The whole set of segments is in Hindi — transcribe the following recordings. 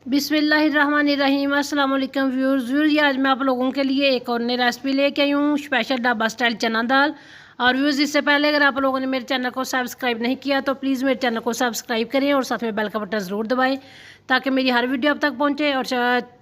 बिस्मिल्लाहिर्रहमानिर्रहीम। अस्सलाम वालेकुम व्यूअर्स। आज मैं आप लोगों के लिए एक और नई रेसिपी लेके आई हूँ, स्पेशल ढाबा स्टाइल चना दाल। और व्यूअर्स, इससे पहले अगर आप लोगों ने मेरे चैनल को सब्सक्राइब नहीं किया तो प्लीज़ मेरे चैनल को सब्सक्राइब करें और साथ में बेल का बटन ज़रूर दबाएं ताकि मेरी हर वीडियो आप तक पहुँचे। और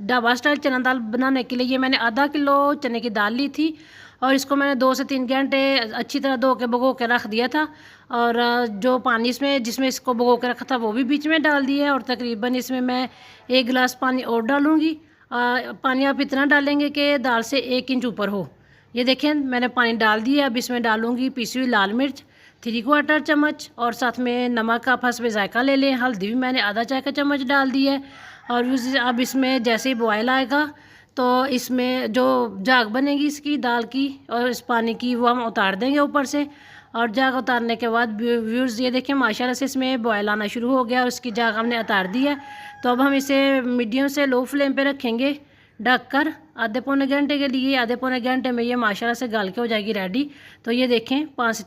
ढाबा स्टाइल चना दाल बनाने के लिए ये मैंने आधा किलो चने की दाल ली थी और इसको मैंने 2 से 3 घंटे अच्छी तरह धो के भगो के रख दिया था। और जो पानी इसमें जिसमें इसको भिगो के रखा था वो भी बीच में डाल दिया है। और तकरीबन इसमें मैं 1 गिलास पानी और डालूँगी। पानी आप इतना डालेंगे कि दाल से 1 इंच ऊपर हो। ये देखें, मैंने पानी डाल दिया। अब इसमें डालूँगी पिसी हुई लाल मिर्च 3/4 चम्मच और साथ में नमक आप हस्बे जायका ले लें। हल्दी भी मैंने आधा चाय का चम्मच डाल दी है। और अब इसमें जैसे ही बॉयल आएगा तो इसमें जो झाग बनेगी इसकी दाल की और इस पानी की वो हम उतार देंगे ऊपर से। और झाग उतारने के बाद व्यूअर्स ये देखें, माशाल्लाह से इसमें बॉयल आना शुरू हो गया और इसकी झाग हमने उतार दी है। तो अब हम इसे मीडियम से लो फ्लेम पे रखेंगे ढक कर आधे पौने घंटे के लिए। आधे पौने घंटे में ये माशाल्लाह से गल के हो जाएगी रेडी। तो ये देखें 5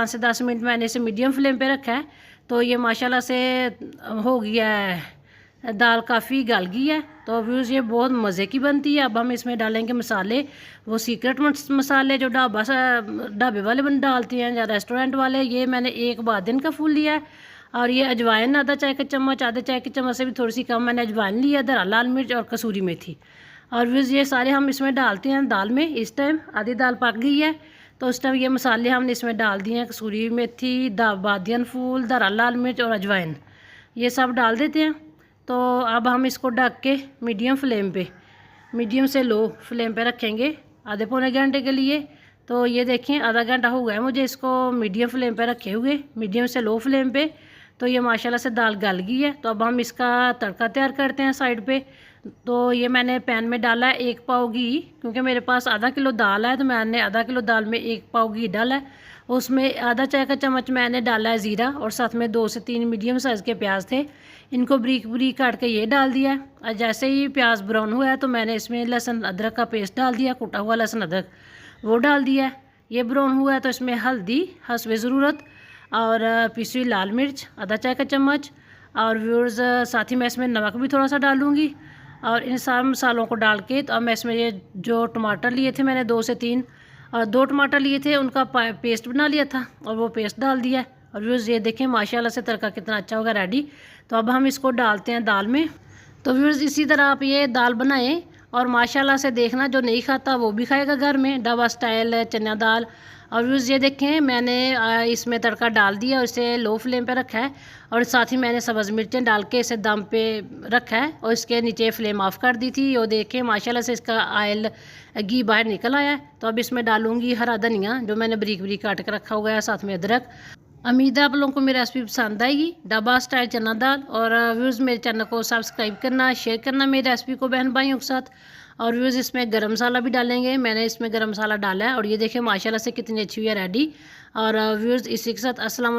से 10 मिनट मैंने इसे मीडियम फ्लेम पे रखा है। तो ये माशाल्लाह से हो गया है, दाल काफ़ी गल गई है। तो व्यूज़ ये बहुत मज़े की बनती है। अब हम इसमें डालेंगे मसाले, वो सीक्रेट मसाले जो ढाबे वाले डालते हैं या रेस्टोरेंट वाले। ये मैंने 1 बादिन का फूल लिया है और ये अजवाइन आधा चाय का चम्मच, आधे चाय के चम्मच से भी थोड़ी सी कम मैंने अजवाइन लिया, धरा लाल मिर्च और कसूरी मेथी। और व्यूज़ ये सारे हम इसमें डालते हैं दाल में। इस टाइम आधी दाल पक गई है तो उस टाइम ये मसाले हमने इसमें डाल दिए हैं, कसूरी मेथी, बादियन फूल, धरा लाल मिर्च और अजवाइन, ये सब डाल देते हैं। तो अब हम इसको ढक के मीडियम से लो फ्लेम पे रखेंगे आधे पौने घंटे के लिए। तो ये देखें आधा घंटा हो गया है मुझे इसको मीडियम फ्लेम पे रखे हुए, मीडियम से लो फ्लेम पे। तो ये माशाल्लाह से दाल गल गई है। तो अब हम इसका तड़का तैयार करते हैं साइड पे। तो ये मैंने पैन में डाला है 1 पाव घी, क्योंकि मेरे पास आधा किलो दाल है तो मैंने आधा किलो दाल में 1 पाव घी डाला है। उसमें आधा चाय का चम्मच मैंने डाला है ज़ीरा और साथ में 2 से 3 मीडियम साइज़ के प्याज थे, इनको ब्रीक ब्रीक काट के ये डाल दिया है। और जैसे ही प्याज ब्राउन हुआ है तो मैंने इसमें लहसुन अदरक का पेस्ट डाल दिया, कुटा हुआ लहसुन अदरक वो डाल दिया है। ये ब्राउन हुआ है तो इसमें हल्दी हस्बे ज़रूरत और पिसी हुई लाल मिर्च आधा चाय का चम्मच। और व्यूअर्स साथ ही मैं इसमें नमक भी थोड़ा सा डालूँगी। और इन सारे मसालों को डाल के तो अब मैं इसमें ये जो टमाटर लिए थे मैंने 2 से 3 और 2 टमाटर लिए थे उनका पेस्ट बना लिया था और वो पेस्ट डाल दिया है। और व्यूअर्स ये देखें माशाल्लाह से तड़का कितना अच्छा होगा रेडी। तो अब हम इसको डालते हैं दाल में। तो व्यूअर्स इसी तरह आप ये दाल बनाएं और माशाल्लाह से देखना, जो नहीं खाता वो भी खाएगा घर में, ढाबा स्टाइल चना दाल। और व्यूअर्स ये देखें मैंने इसमें तड़का डाल दिया और इसे लो फ्लेम पे रखा है और साथ ही मैंने सब्ज़ मिर्चें डाल के इसे दम पे रखा है और इसके नीचे फ्लेम ऑफ कर दी थी। वो देखें माशाल्लाह से इसका ऑयल घी बाहर निकल आया है। तो अब इसमें डालूंगी हरा धनिया जो मैंने बरीक बरीक काट कर रखा हुआ है, साथ में अदरक। उम्मीद है आप लोगों को मेरी रेसिपी पसंद आएगी, ढाबा स्टाइल चना दाल। और व्यूज़ मेरे चैनल को सब्सक्राइब करना, शेयर करना मेरी रेसिपी को बहन भाइयों के साथ। और व्यूज़ इसमें गरम मसाला भी डालेंगे, मैंने इसमें गरम मसाला डाला है। और ये देखें माशाल्लाह से कितनी अच्छी हुई है रेडी। और व्यूज़ इसी के साथ अस्सलाम।